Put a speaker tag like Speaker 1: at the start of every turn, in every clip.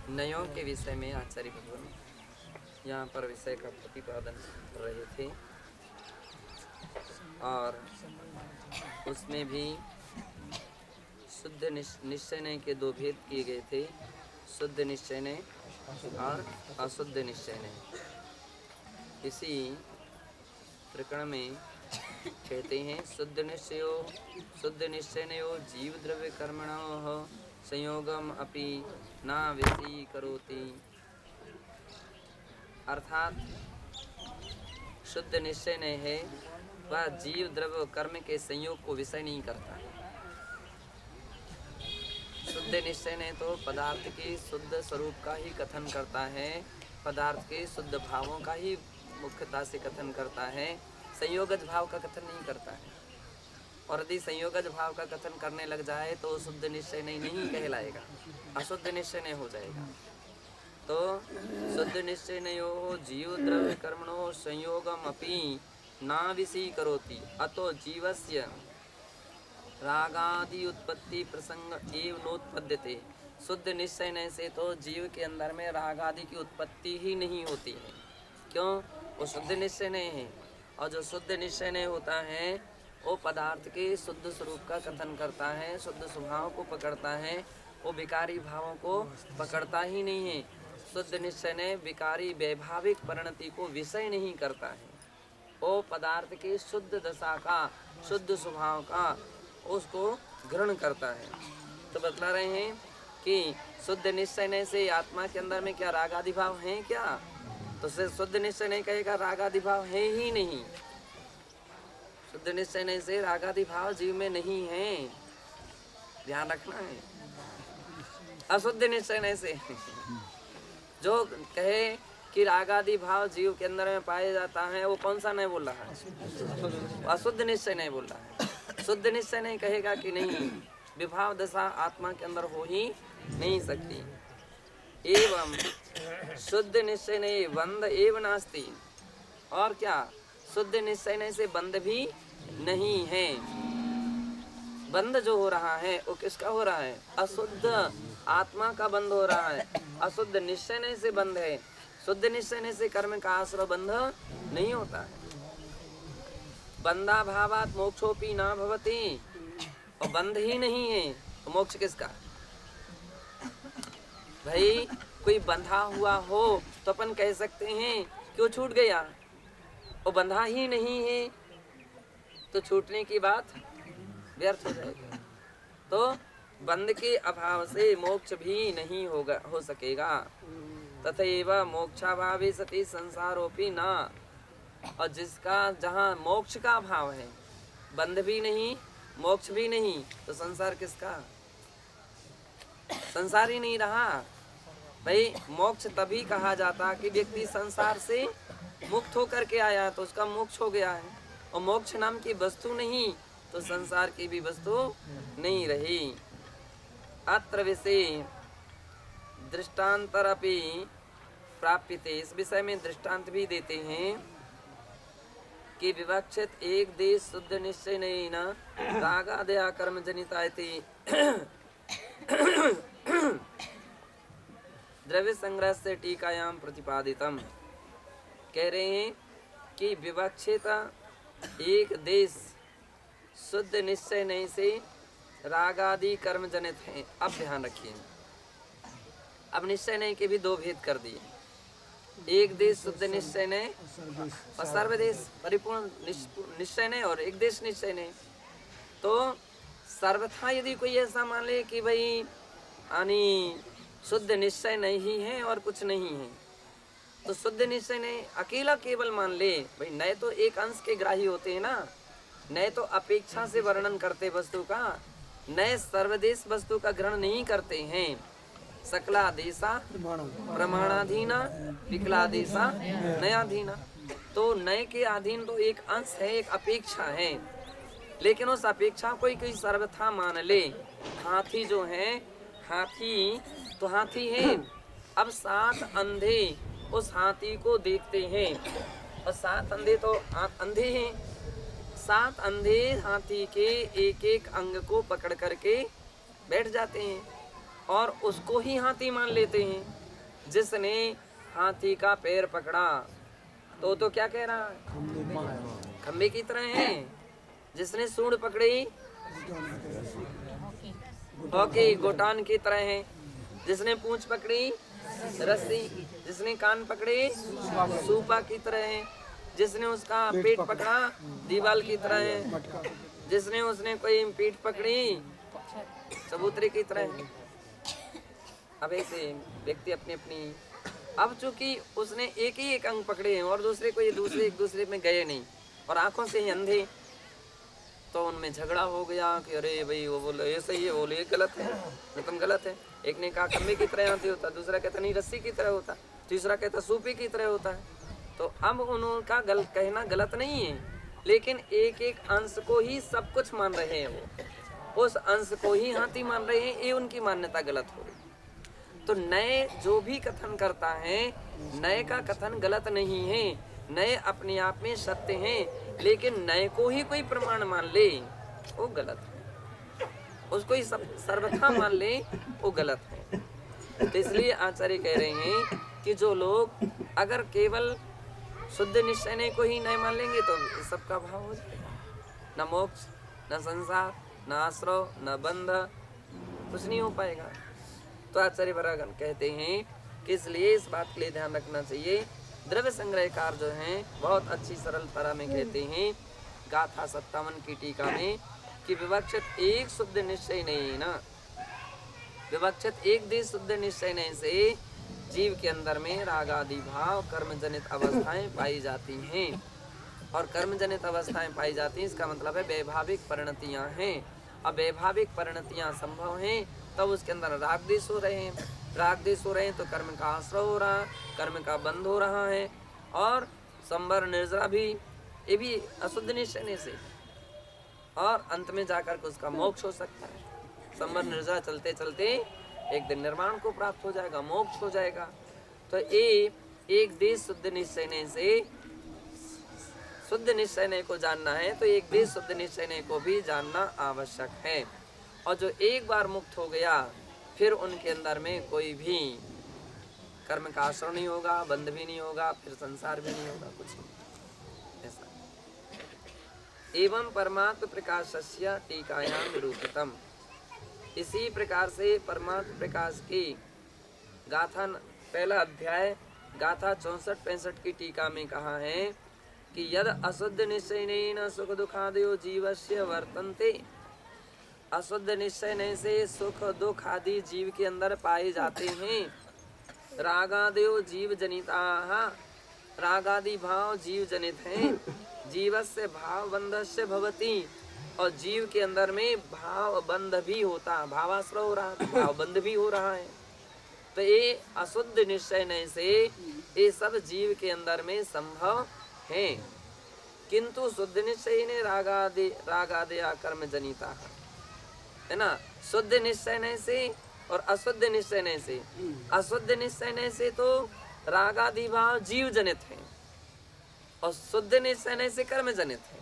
Speaker 1: नयों के विषय में आचार्य भगवान यहाँ पर विषय का प्रतिपादन कर रहे थे और उसमें भी शुद्ध निश्चय नय के दो भेद किए गए थे, शुद्ध निश्चय नय और अशुद्ध निश्चय नय। इसी प्रकरण में कहते हैं शुद्ध निश्चयो जीव द्रव्य कर्मणो संयोगम अपि न विषयी करोति। अर्थात शुद्ध निश्चय नहीं है, वह जीव द्रव्य कर्म के संयोग को विषय नहीं करता है। शुद्ध निश्चय नहीं तो पदार्थ के शुद्ध स्वरूप का ही कथन करता है, पदार्थ के शुद्ध भावों का ही मुख्यता से कथन करता है, संयोगज भाव का कथन नहीं करता है। और यदि संयोगज भाव का कथन करने लग जाए तो शुद्ध निश्चय नहीं कहलाएगा, अशुद्ध निश्चय नहीं हो जाएगा। तो शुद्ध निश्चय नयो जीव द्रव्य कर्मणो संयोगम अपि न विषयी करोति अतो जीवस्य रागादि उत्पत्ति प्रसंग एव नोत्पद्यते। शुद्ध निश्चय न से तो जीव के अंदर में राग आदि की उत्पत्ति ही नहीं होती है। क्यों? वो शुद्ध निश्चय नहीं है, और जो शुद्ध निश्चय नहीं होता है वो पदार्थ के शुद्ध स्वरूप का कथन करता है, शुद्ध स्वभाव को पकड़ता है, वो विकारी भावों को पकड़ता ही नहीं है। शुद्ध निश्चय ने विकारी वैभाविक परिणति को विषय नहीं करता है, वो पदार्थ के शुद्ध दशा का, शुद्ध स्वभाव का उसको ग्रहण करता है। तो बतला रहे हैं कि शुद्ध निश्चय ने से आत्मा के अंदर में क्या राग आदि भाव है क्या? तो शुद्ध निश्चय नहीं कहेगा राग आदि भाव है ही नहीं। शुद्ध निश्चय नहीं से राग आदि भाव जीव में नहीं है, ध्यान रखना है। अशुद्ध निश्चय नहीं से जो कहे कि राग आदि भाव जीव के अंदर में पाया जाता है, वो कौन सा नहीं बोल रहा है? अशुद्ध निश्चय नहीं बोल रहा है। शुद्ध निश्चय नहीं कहेगा कि नहीं, विभाव दशा आत्मा के अंदर हो ही नहीं सकती। एवं शुद्ध निश्चय नहीं बंध एव नास्ति। और क्या? शुद्ध निश्चय नहीं से बंध भी नहीं है। बंध जो हो रहा है वो किसका हो रहा है? अशुद्ध आत्मा का बंध हो रहा है। अशुद्ध निश्चय नहीं से बंध है। शुद्ध निश्चय नहीं से कर्म का आश्रय बंध नहीं होता है। बंधा भावात मोक्षोपि न भवति, और बंध ही नहीं है तो मोक्ष किसका? भाई कोई बंधा हुआ हो तो अपन कह सकते हैं क्यों छूट गया, वो बंधा ही नहीं है तो छूटने की बात व्यर्थ हो जाएगी। तो बंध के अभाव से मोक्ष भी नहीं हो सकेगा। तथैव मोक्षाभावे सति संसारोपि न। और जिसका जहाँ मोक्ष का अभाव है, बंध भी नहीं मोक्ष भी नहीं, तो संसार किसका? संसार ही नहीं रहा। भाई मोक्ष तभी कहा जाता कि व्यक्ति संसार से मुक्त होकर के आया तो उसका मोक्ष हो गया है, और मोक्ष नाम की वस्तु नहीं तो संसार की भी वस्तु नहीं रही। अत्र विषय दृष्टांतर अपि प्राप्यते। इस विषय में दृष्टांत भी देते हैं कि विवक्षित एक देश शुद्ध निश्चय नहीं न रागादया कर्म जनिता द्रव्य संग्रह से टीकायाम प्रतिपादितम। कह रहे हैं कि विवक्षित एक देश शुद्ध निश्चय नहीं से रागादि कर्म जनित है। अब ध्यान रखिए, अब निश्चय नहीं के भी दो भेद कर दिए। एक देश शुद्ध निश्चय नहीं और सर्वदेश परिपूर्ण निश्चय नहीं, और एक देश निश्चय नहीं। तो सर्वथा यदि कोई ऐसा मान ले कि भाई यानी शुद्ध निश्चय नहीं है और कुछ नहीं है, तो शुद्ध निश्चय नहीं अकेला केवल मान ले। भाई नए तो एक अंश के ग्राही होते हैं ना, नए तो अपेक्षा से वर्णन करते वस्तु का, नए सर्वदेश वस्तु का ग्रहण नहीं करते हैं। सकलादेशा प्रमाणाधीना विकलादेशा नयाधीना। तो नए के अधीन तो एक अंश है, एक अपेक्षा है, लेकिन उस अपेक्षा को कोई सर्वथा मान ले। हाथी जो है, हाथी तो हाथी है। अब 7 अंधे उस हाथी को देखते हैं, और 7 अंधे तो अंधे हैं। 7 अंधे हाथी के एक एक अंग को पकड़ करके बैठ जाते हैं। और उसको ही हाथी मान लेते हैं। जिसने हाथी का पैर पकड़ा तो क्या कह रहा है? खंबे की तरह है। जिसने सूंड पकड़ी हॉकी गोटान की तरह है। जिसने पूंछ पकड़ी रस्सी, जिसने कान पकड़े सूपा की तरह है। जिसने उसका पेट पकड़ा दीवाल की तरह है। जिसने उसने कोई पीठ पकड़ी चबूतरे की तरह है। अब ऐसे व्यक्ति अपनी अपनी, अब चूंकि उसने एक ही एक अंग पकड़े हैं और दूसरे को ये दूसरे एक दूसरे में गए नहीं और आंखों से ही अंधे, तो उनमें झगड़ा हो गया कि अरे भाई वो बोले ये सही है, बोले ये गलत है, तुम गलत है। एक ने कहा खंबे की तरह हाथी होता, दूसरा कहता नहीं रस्सी की तरह होता, तीसरा कहता सूपी की तरह होता है। तो अब उनका कहना गलत नहीं है, लेकिन एक एक अंश को ही सब कुछ मान रहे हैं, वो उस अंश को ही हाथी मान रहे हैं, ये उनकी मान्यता गलत हो गई। तो नए जो भी कथन करता है, नए का कथन गलत नहीं है, नए अपने आप में सत्य हैं, लेकिन नए को ही कोई प्रमाण मान ले वो गलत है, उसको ही सर्वथा मान ले वो गलत है। तो इसलिए आचार्य कह रहे हैं कि जो लोग अगर केवल शुद्ध निश्चय को ही नहीं मान लेंगे तो सबका भाव हो जाएगा, न मोक्ष न संसार न आश्रय न बंध, कुछ नहीं हो पाएगा। तो आचार्य वरागन कहते हैं कि इसलिए इस बात के लिए ध्यान रखना चाहिए। द्रव्य संग्रहकार जो हैं बहुत अच्छी सरल तरह में कहते हैं गाथा 57 की टीका में कि विवक्षित एक शुद्ध निश्चय नहीं ना, विवक्षित एक देश शुद्ध निश्चय नहीं से जीव के अंदर में राग आदि भाव कर्म जनित अवस्थाएं पाई जाती हैं, और कर्म जनित अवस्थाएं पाई जाती हैं इसका मतलब है वैभाविक परिणतियां हैं। अब वैभाविक परिणतियां संभव हैं तब उसके अंदर राग देश हो रहे हैं, राग देश हो रहे हैं तो कर्म का आश्रय हो रहा है, कर्म का बंध हो रहा है, और संवर निर्जरा भी ये भी अशुद्ध निश्चय से, और अंत में जाकर के उसका मोक्ष हो सकता है। संवर निर्जरा चलते चलते एक दिन निर्वाण को प्राप्त हो जाएगा, मोक्ष हो जाएगा। तो ये एक देश शुद्ध निश्चय से शुद्ध निश्चय को जानना है तो एक देश शुद्ध निश्चय को भी जानना आवश्यक है। और जो एक बार मुक्त हो गया फिर उनके अंदर में कोई भी कर्म का आश्रय नहीं होगा, बंध भी नहीं होगा, फिर संसार भी नहीं होगा, कुछ नहीं ऐसा। एवं परमात्म प्रकाशस्य टीकायां निरूपितम, इसी प्रकार से परमात्म प्रकाश की गाथा पहला अध्याय गाथा 64-65 की टीका में कहा है कि यद अशुद्ध निश्चयेन सुख दुखादयो जीवस्य वर्तन्ते, अशुद्ध निश्चय से सुख दुख आदि जीव के अंदर पाए जाते हैं। रागादयो जीव जनिता, रागादि भाव जीव जनित हैं। जीवस्य भाव बंधस्य भवति, और जीव के अंदर में भाव बंध भी होता, भावाश्रय हो रहा है, भाव बंध भी हो रहा है। तो ये अशुद्ध निश्चय से ये सब जीव के अंदर में संभव है, किंतु शुद्ध निश्चय ने रागादया कर्म जनिता है ना। शुद्ध निश्चय से और अशुद्ध निश्चय से, अशुद्ध निश्चय से तो रागादि भाव जीव जनित है और शुद्ध निश्चय से कर्म जनित है,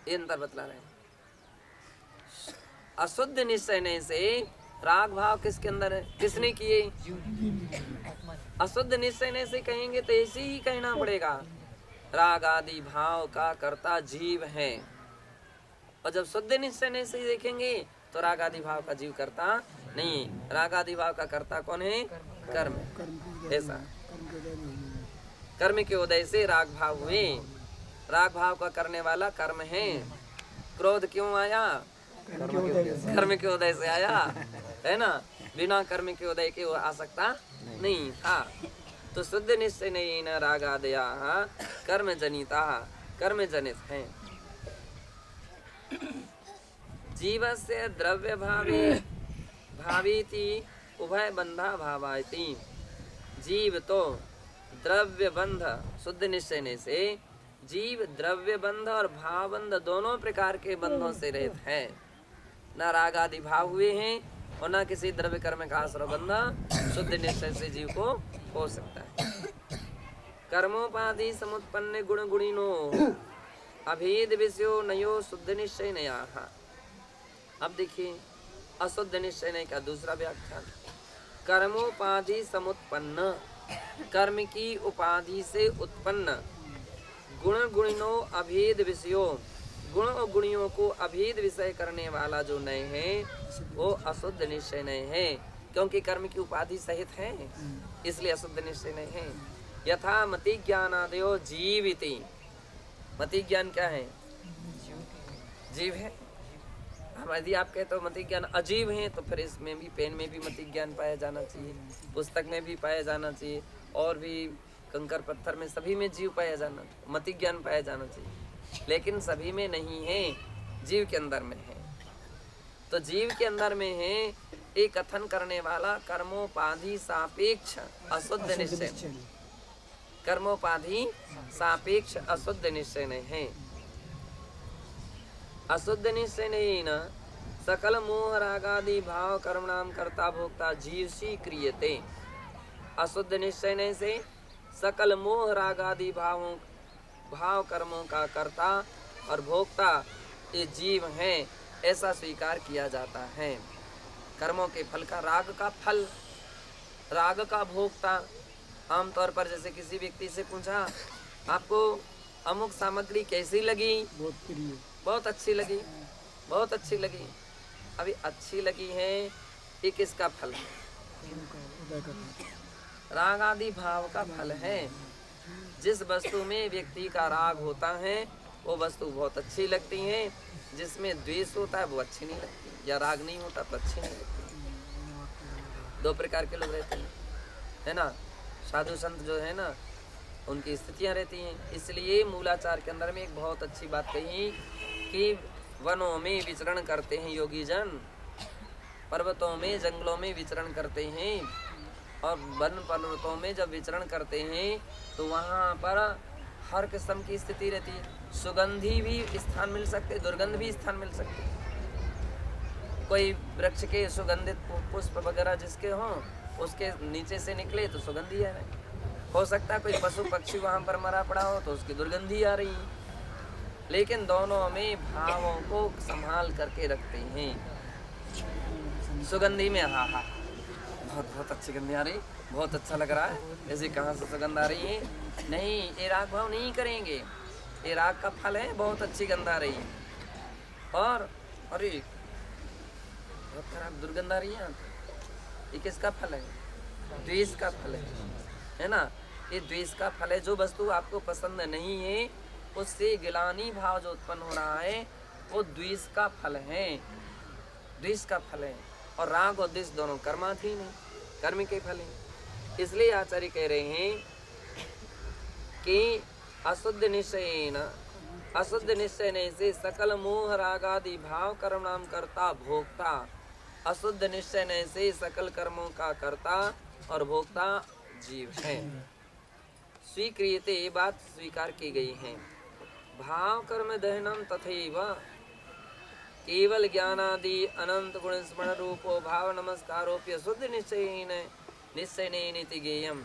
Speaker 1: ये अंतर बतला रहे हैं। अशुद्ध निश्चय से राग भाव किसके अंदर है, किसने किए? अशुद्ध निश्चय से कहेंगे तो ऐसे ही कहना पड़ेगा, राग आदि भाव का कर्ता जीव है। और जब शुद्ध निश्चय से देखेंगे तो राग आदि भाव का जीव करता नहीं, राग आदि भाव का कर्ता कौन है? कर्म। ऐसा कर्म के उदय से राग भाव हुए, राग भाव का करने वाला कर्म है। क्रोध क्यों आया? कर्म के उदय से आया है ना, बिना कर्म के उदय के वो आ सकता नहीं था। तो शुद्ध निश्चय नहीं न राग आदया कर्म जनिता, कर्म जनित है। जीवस्य द्रव्य भावीति उभय बंधा भावायति, जीव तो द्रव्य बंध शुद्ध निश्चय से जीव द्रव्य बंध और भाव बंध दोनों प्रकार के बंधों से रहित है। न राग आदि भाव हुए हैं और न किसी द्रव्य कर्म का आश्रय बंध शुद्ध निश्चय से जीव को हो सकता है। कर्मोपाधि समुत्पन्न गुण गुणिनो अभेद विषयो नयो शुद्ध निश्चय नया। अब देखिए अशुद्ध निश्चय नहीं का दूसरा व्याख्यान, कर्मोपाधि समुत्पन्न, कर्म की उपाधि से उत्पन्न, गुण गुणिनो अभेद विषयों, गुण और गुणियों को अभेद विषय करने वाला जो नय है वो अशुद्ध निश्चय नय है, क्योंकि कर्म की उपाधि सहित है, इसलिए अशुद्ध निश्चय नय है। यथा मति ज्ञानादयो जीविति, मति ज्ञान क्या है? जीव है। हम यदि आप कहते हो मति ज्ञान अजीव है, तो फिर इसमें भी पेन में भी मति ज्ञान पाया जाना चाहिए, पुस्तक में भी पाया जाना चाहिए, और भी कंकर पत्थर में सभी में जीव पाया जाना, मति ज्ञान पाया जाना चाहिए, लेकिन सभी में नहीं है, जीव के अंदर में है। तो जीव के अंदर में है एक कथन करने वाला कर्मोपाधि सापेक्ष अशुद्ध निश्चय, कर्मोपाधि सापेक्ष अशुद्ध निश्चय नहीं है। अशुद्ध निश्चय नहीं न सकल मोह रागादि भाव कर्म नाम कर्ता भोक्ता जीव सी क्रियते। अशुद्ध निश्चय नहीं से सकल मोह रागादि भाव कर्मों का कर्ता और भोक्ता ये जीव है, ऐसा स्वीकार किया जाता है। कर्मों के फल का, राग का फल, राग का भोक्ता। आमतौर पर जैसे किसी व्यक्ति से पूछा आपको अमुक सामग्री कैसी लगी, बहुत अच्छी लगी, बहुत अच्छी लगी। अभी अच्छी लगी है, ये किसका फल है? राग आदि भाव का फल है। जिस वस्तु में व्यक्ति का राग होता है वो वस्तु बहुत अच्छी लगती है, जिसमें द्वेष होता है वो अच्छी नहीं लगती, या राग नहीं होता तो अच्छी नहीं लगती। दो प्रकार के लोग रहते हैं, है ना। साधु संत जो है ना, उनकी स्थितियां रहती हैं। इसलिए मूलाचार के अंदर में एक बहुत अच्छी बात कही कि वनों में विचरण करते हैं योगी जन, पर्वतों में जंगलों में विचरण करते हैं, और वन पर्वतों में जब विचरण करते हैं तो वहाँ पर हर किस्म की स्थिति रहती है। सुगंधी भी स्थान मिल सकते, दुर्गंध भी स्थान मिल सकते। कोई वृक्ष के सुगंधित पुष्प वगैरह जिसके हों, उसके नीचे से निकले तो सुगंधी आ रही। हो सकता है कोई पशु पक्षी वहाँ पर मरा पड़ा हो तो उसकी दुर्गंधी आ रही है। लेकिन दोनों में भावों को संभाल करके रखते हैं। सुगंधी में हाँ हाँ बहुत अच्छी गंधी आ रही, बहुत अच्छा लग रहा है, ऐसे कहाँ से सुगंध आ रही है? नहीं, ये राग भाव नहीं करेंगे, ये राग का फल है, बहुत अच्छी गंध आ रही है। और अरे बहुत खराब दुर्गंध आ रही है, ये किसका फल है? द्वेष का फल है ना। ये द्वेष का फल है। जो वस्तु आपको पसंद नहीं है उससे गिलानी भाव जो उत्पन्न हो रहा है वो द्वेष का फल है, द्वेष का फल है। और राग और द्वेष दोनों कर्माधीन है, कर्म के फल है। इसलिए आचार्य कह रहे हैं कि अशुद्ध निश्चय न, अशुद्ध निश्चय से सकल मोह रागादि भाव कर्म नाम कर्ता भोक्ता, अशुद्ध निश्चय से सकल कर्मों का कर्ता और भोक्ता जीव है। स्वीक्रियते, ये बात स्वीकार की गई है। भाव कर्म दहनम तथैव केवल ज्ञानादि अनंत गुण स्मरण रूपो भाव नमस्कारोप्य शुद्ध निश्चय नीति गेयम।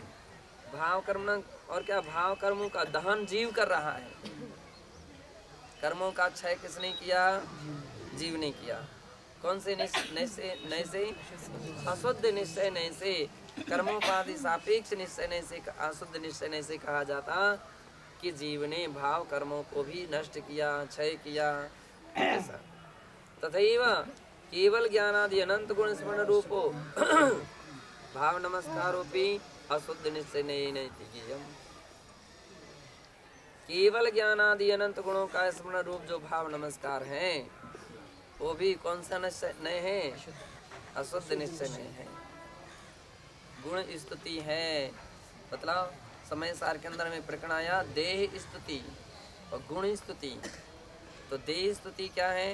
Speaker 1: भाव कर्म और क्या, भाव कर्मों का दहन जीव कर रहा है। कर्मों का क्षय किसने किया? जीव ने किया। कौन से नय से? अशुद्ध निश्चय नय से, कर्मोपाधि सापेक्ष निश्चय नय से, अशुद्ध निश्चय नय से कहा जाता कि जीव ने भाव कर्मों को भी नष्ट किया, क्षय किया। ऐसा तथैव केवल ज्ञानादि अनंत गुण स्मरण रूपो भाव नमस्कारोपि अशुद्ध निश्चय नैति गेयम। केवल ज्ञानादि अनंत गुणों का स्मरण रूप जो भाव नमस्कार है वो भी कौन सा निश्चय नय है? अशुद्ध निश्चय नय है। गुण स्तुति है, मतलब समय सार के अंदर में प्रकरण आया देह स्तुति और गुण स्तुति। तो देह स्तुति क्या है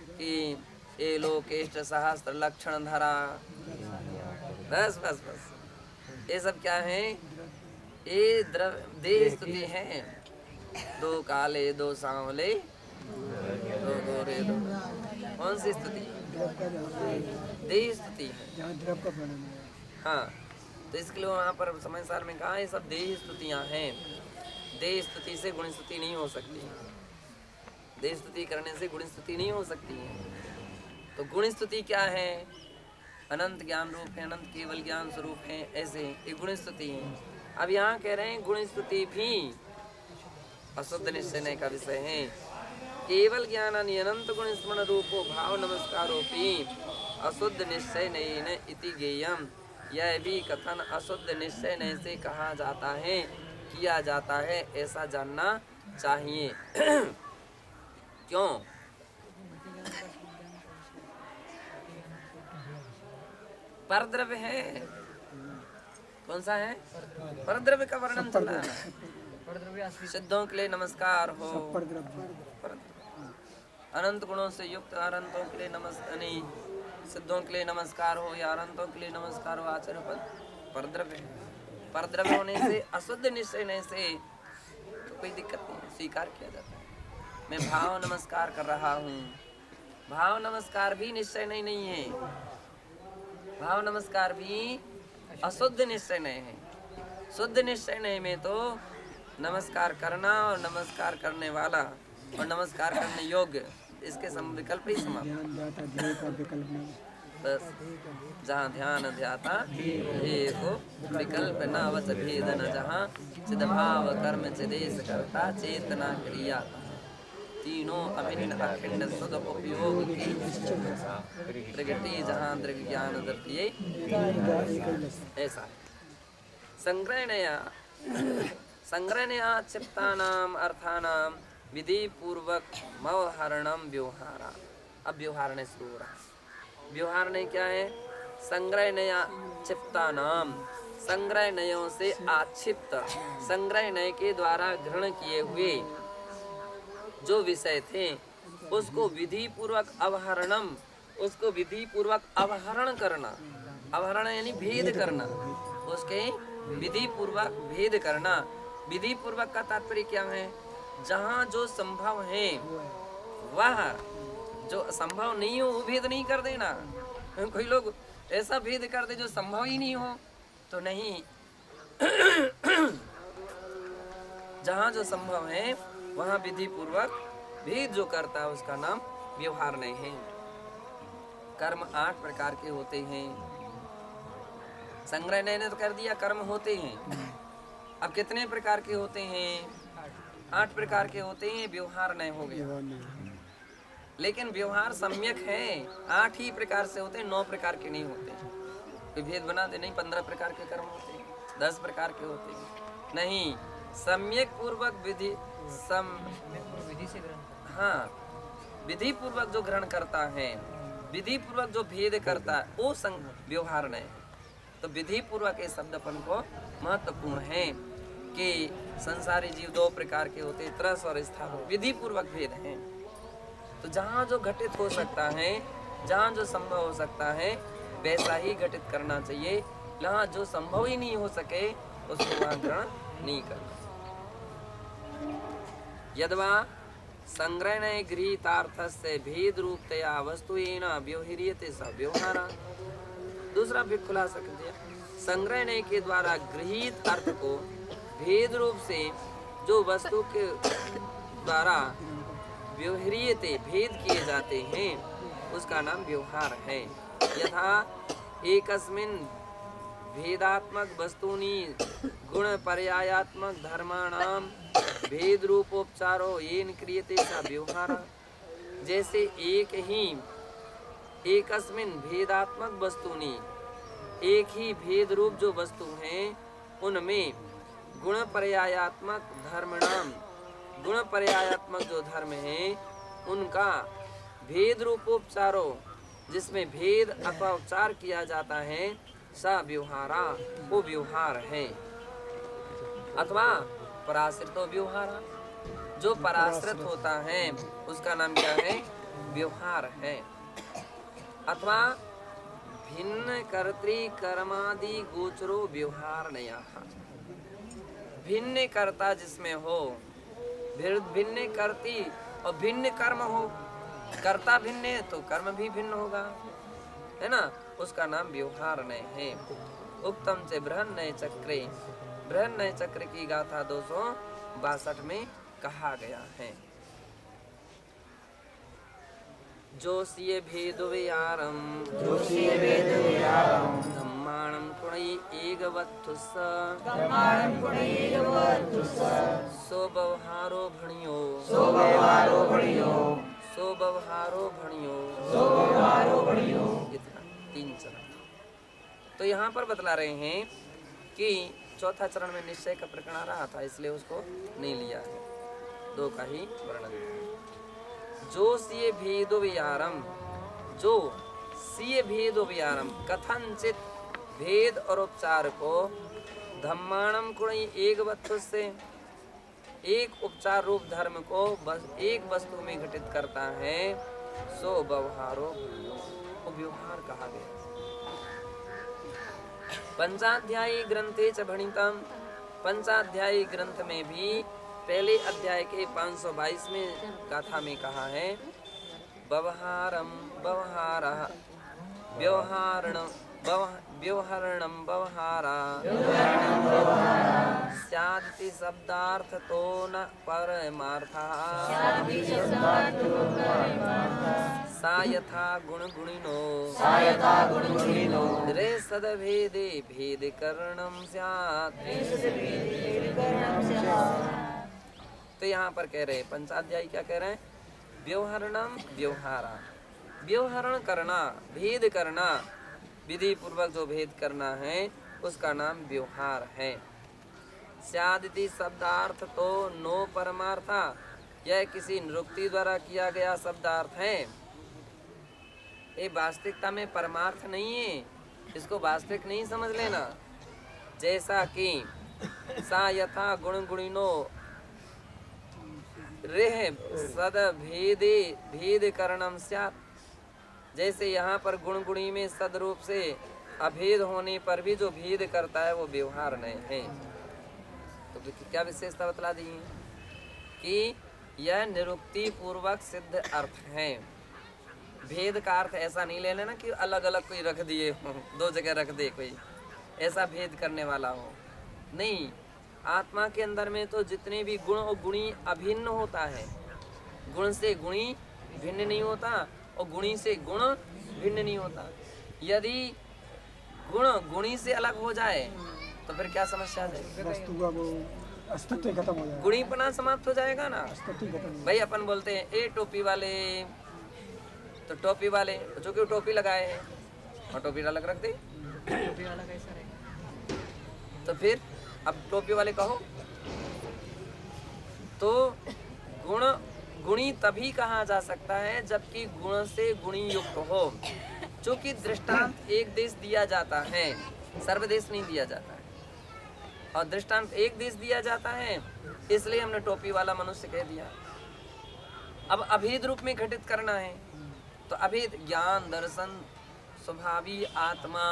Speaker 1: कि ये लोकेष्ट सहस्त्र लक्षण धरा, बस बस बस ये सब क्या है? ये देह स्तुति है। दो काले दो सांवले दो गोरे दो, कौन सी स्तुति? देह स्तुति है। हाँ, तो इसके लिए वहाँ पर समय सार में कहा ये सब देह स्तुतियाँ हैं। देह स्तुति से गुण स्तुति नहीं हो सकती, देह स्तुति करने से गुण स्तुति नहीं हो सकती है। तो गुण स्तुति क्या है? अनंत ज्ञान रूप है, अनंत केवल ज्ञान स्वरूप है, ऐसे ये गुण स्तुति है। अब यहाँ कह रहे हैं गुण स्तुति भी अशुद्ध निश्चय का विषय है। केवल ज्ञान अनंत गुण स्मरण रूपो भाव नमस्कारोपी अशुद्ध निश्चय नयन इति गेयम। यह भी कथन अशुद्ध निश्चय नय से कहा जाता है, किया जाता है, ऐसा जानना चाहिए। क्यों? परद्रव्य है। कौन सा है? परद्रव्य का वर्णन चल रहा है। सिद्धों के लिए नमस्कार हो, अनंत गुणों से युक्त अनंतों के लिए सिद्धों के लिए नमस्कार हो या अनंतों के लिए नमस्कार हो, आचार्य पद परद्रव्य है। परद्रव्य होने से अशुद्ध निश्चय नहीं से तो कोई दिक्कत नहीं, स्वीकार किया जाता है। मैं भाव नमस्कार कर रहा हूँ, भाव नमस्कार भी निश्चय नहीं है, भाव नमस्कार भी अशुद्ध निश्चय नहीं है। शुद्ध निश्चय नहीं में तो नमस्कार करना और नमस्कार करने वाला और नमस्कार करने योग्य, इसके विकल्प ही समाप्त। बस जहाँ ध्यान ध्याता ध्येय विकल्प न वच भेद न, जहाँ चिदभाव कर्म चिदेश करता चेतना क्रिया, तीनों अभिन्न अखंड शुद्ध उपयोग की प्रगति, जहाँ दृग ज्ञान दृष्टि ऐसा। संग्रहणया चित्तानाम अर्थानाम विधि पूर्वक मवहरणम व्यवहारा। अब व्यवहार ने शुरू हो रहा है। व्यवहार ने क्या है? संग्रह नया चित्ता नाम, संग्रह नयों से आक्षिप्त, संग्रह नय के द्वारा ग्रहण किए हुए जो विषय थे उसको विधि पूर्वक अवहरणम, उसको विधि पूर्वक अवहरण करना। अवहरण यानी भेद करना, उसके विधि पूर्वक भेद करना। विधि पूर्वक का तात्पर्य क्या है? जहाँ जो संभव है वह, जो असंभव नहीं हो वो भेद नहीं कर देना। कोई लोग ऐसा भेद कर दे जो संभव ही नहीं हो, तो नहीं। जहाँ जो संभव है वहाँ विधि पूर्वक भेद जो करता है उसका नाम व्यवहार नहीं है। कर्म 8 प्रकार के होते हैं। संग्रह ने तो कर दिया कर्म होते हैं। अब कितने प्रकार के होते हैं? 8 प्रकार के होते हैं। व्यवहार नहीं हो गया, लेकिन व्यवहार सम्यक है। 8 ही प्रकार से होते हैं, 9 प्रकार के नहीं होते। कोई भेद बना दे, नहीं 15 प्रकार के कर्म होते हैं, 10 प्रकार के होते हैं, नहीं। सम्यक पूर्वक विधि से ग्रहण, हाँ, विधि पूर्वक जो ग्रहण करता है, विधि पूर्वक जो भेद करता है वो व्यवहार नहीं। तो विधि पूर्वक के शब्दपन को महत्वपूर्ण है कि संसारी जीव 2 प्रकार के होते, त्रस और स्थावर, विधि पूर्वक भेद है। तो जहाँ जो घटित हो सकता है, जहाँ जो संभव हो सकता है वैसा ही घटित करना चाहिए। जहाँ जो संभव ही नहीं हो सके उसको वहाँ ग्रहण नहीं करना। यद्वा संग्रहण गृहीतार्थस्य भेद रूपतया वस्तुएन व्यवह्रियते स व्यवहारा। दूसरा भी खुलासा कर दिया। संग्रहण के द्वारा गृहीत अर्थ को भेद रूप से जो वस्तु के द्वारा व्यवह्रियते भेद किए जाते हैं उसका नाम व्यवहार है। यथा एकस्मिन् भेदात्मक वस्तूनि गुण पर्यायात्मक धर्माणाम भेद रूपोपचारो येन क्रियते सा व्यवहार। जैसे एकस्मिन् भेदात्मक वस्तूनि, एक ही भेद रूप जो वस्तु हैं उनमें गुण पर्यायात्मक धर्मणाम, गुण पर्यायात्मक जो धर्म है उनका भेद रूपोपचारो, जिसमें भेद अथवा उपचार किया जाता है, सा व्यवहारा, वो व्यवहार है। अथवा पराश्रितो व्यवहारा, जो पराश्रित होता है उसका नाम क्या है? व्यवहार है। अथवा भिन्न कर्तृ कर्मादि गोचरो व्यवहार नया, भिन्न कर्ता जिसमें हो, भिन्न कर्ती और भिन्न कर्म हो, कर्ता भिन्न है तो कर्म भी भिन्न होगा, है ना, उसका नाम व्यवहार नय है। उत्तम से बृहन्नय चक्रे, बृहन्नय चक्र की गाथा 262 में कहा गया है। जोशीय भेद विहारम धम्माणं कुणै एगवत्थुस स्वव्यवहारो भणियो इतना 3 चरण। तो यहाँ पर बतला रहे हैं कि चौथा चरण में निश्चय का प्रकरण आ रहा था, इसलिए उसको नहीं लिया है, 2 का ही वर्णन है। जो सीय भेदो विहारम, जो सीय भेदो विहारम, कथनचित भेद और उपचार को धम्माणम कुणई एक वस्तु से, एक उपचार रूप धर्म को बस एक वस्तु में घटित करता है, सो व्यवहारो व्यवहार कहा गया। पंचाध्यायी ग्रंथे च भणितम, पंचाध्यायी ग्रंथ में भी पहले अध्याय के 522 गाथा में कहा है, व्यवहारम व्यवहारः व्यवहारणं व्यवहारा स्यादिति शब्दार्थतो न परमार्थः सा यथा गुणगुणिनो रे सदभेदे भेदकरणं स्यात्। तो यहाँ पर कह रहे हैं पंचाध्यायी क्या कह रहे हैं, व्यवहारणम व्यवहारा, व्यवहारण करना, भेद करना, विधि पूर्वक जो भेद करना है उसका नाम व्यवहार है। स्यादिति शब्दार्थ तो नो परमार्था, यह किसी निरुक्ति द्वारा किया गया शब्दार्थ है, ये वास्तविकता में परमार्थ नहीं है, इसको वास्तविक नहीं समझ लेना। जैसा कि सा यथा गुण गुणिनो रेह सद भेदे भेद करणम स्यात्, जैसे यहाँ पर गुण गुणी में सदरूप से अभेद होने पर भी जो भेद करता है वो व्यवहार नहीं है। तो क्या विशेषता बतला दी कि यह निरुक्ति पूर्वक सिद्ध अर्थ है। भेद का अर्थ ऐसा नहीं ले लेना कि अलग अलग कोई रख दिए हो, 2 जगह रख दे कोई, ऐसा भेद करने वाला हो नहीं। आत्मा के अंदर में तो जितने भी गुण और गुणी अभिन्न होता है, गुण से गुणी भिन्न नहीं होता और गुणी से गुण भिन्न नहीं होता। यदि गुण गुणी से अलग हो जाए तो फिर क्या समस्या है,
Speaker 2: वस्तु का वो अस्तित्व खत्म हो जाएगा,
Speaker 1: गुणीपना समाप्त हो जाएगा ना।
Speaker 2: अस्तित्व खत्म।
Speaker 1: भाई अपन बोलते हैं ए टोपी वाले, तो टोपी वाले जो कि टोपी लगाए हैं और टोपी अलग रख दे,
Speaker 3: टोपी वाला कैसा रहेगा?
Speaker 1: तो फिर अब टोपी वाले कहो तो गुण गुणी तभी कहा जा सकता है जबकि गुण से गुणी युक्त हो। चूंकि दृष्टांत एक देश दिया जाता है, सर्वदेश नहीं दिया जाता है, और दृष्टांत एक देश दिया जाता है, इसलिए हमने टोपी वाला मनुष्य कह दिया। अब अभेद रूप में घटित करना है तो अभेद ज्ञान दर्शन स्वभावी आत्मा,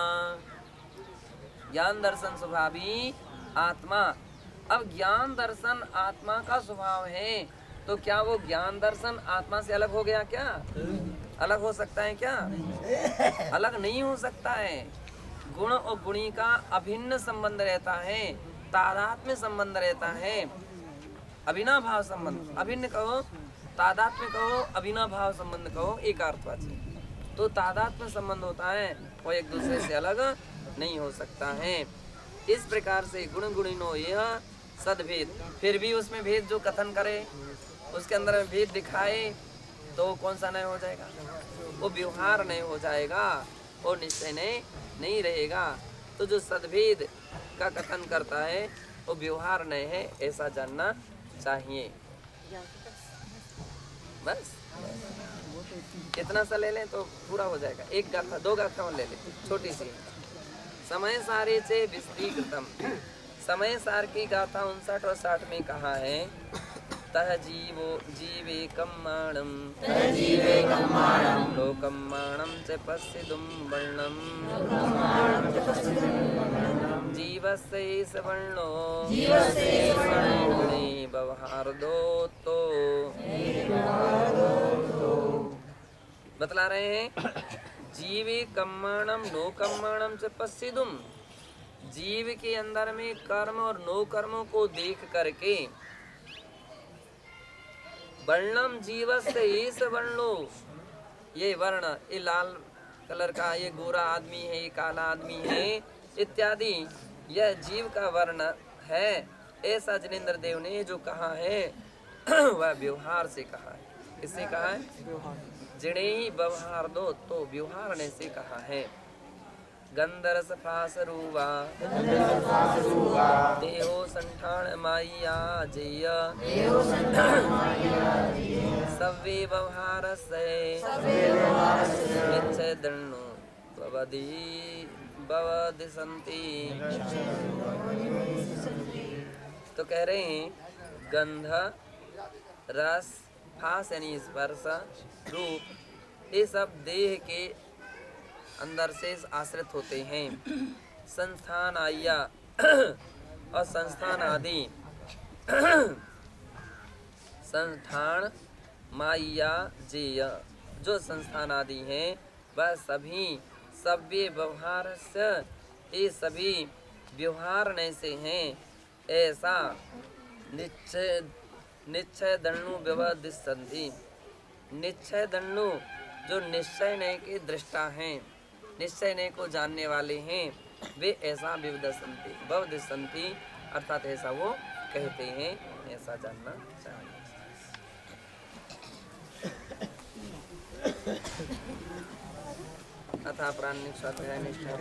Speaker 1: ज्ञान दर्शन स्वभावी आत्मा। अब ज्ञान दर्शन आत्मा का स्वभाव है, तो क्या वो ज्ञान दर्शन आत्मा से अलग हो गया क्या? अलग हो सकता है क्या? अलग नहीं हो सकता है। गुण और गुणी का अभिन्न संबंध रहता है, तादात्म्य संबंध रहता है, अविनाभाव संबंध। अभिन्न कहो, तादात्म्य कहो, अविनाभाव संबंध कहो, एक अर्थवाची। तो तादात्म्य संबंध होता है, वो एक दूसरे से अलग नहीं हो सकता है। इस प्रकार से गुण गुणिनो यह सदभेद, फिर भी उसमें भेद जो कथन करे, उसके अंदर में भेद दिखाए, तो कौन सा नय हो जाएगा? वो व्यवहार नहीं हो जाएगा, वो निश्चय नहीं रहेगा। तो जो सदभेद का कथन करता है वो व्यवहार नहीं है, ऐसा जानना चाहिए। बस कितना सा ले लें तो पूरा हो जाएगा। एक गाथा, 2 गाथा और ले लें, छोटी सी। समय सारे से विस्तृतम, समय सार की गाथा 59 और 60 में कहा है, तह जीवो जीवे कम्माणम लोकम्माणम च पश्यिदुम वर्णम जीवस्य सवर्णो गुणे व्यवहार दो। तो बतला रहे हैं, जीवे कम्माणम नो कम्माणम च पश्यिदुम, जीव के अंदर में कर्म और नो कर्मों को देख करके, वर्णम जीवस्य एष वर्णो, ये वर्ण, ये लाल कलर का, ये गोरा आदमी है, ये काला आदमी है इत्यादि, यह जीव का वर्ण है, ऐसा जिनेंद्र देव ने जो कहा है वह व्यवहार से कहा है। किससे कहा है? जिणे ही व्यवहार दो, तो व्यवहार ने से कहा है। गंधरस फास रूवा देहो संठान माइया जेय सव्वे व्यवहार से निश्चय दण्णु भवदिसन्ति। तो कह रहे हैं गंध, रस, फास यानी स्पर्श, रूप, ये सब देह के अंदर से आश्रित होते हैं। संस्थान आया और संस्थान आदि, संस्थान माया जेय, जो संस्थान आदि हैं वह सभी सभ्य व्यवहार से, ये सभी व्यवहार ने से हैं, ऐसा निश्चय दण्णु व्यवदिसन्ति। निश्चय दण्णु जो निश्चय नय के दृष्टा हैं, निश्चय नय को जानने वाले हैं, वे ऐसा व्यवदिसन्ति अर्थात ऐसा वो कहते हैं, ऐसा जानना चाहिए। अथा प्राणिक स्वाध्याय निष्ठा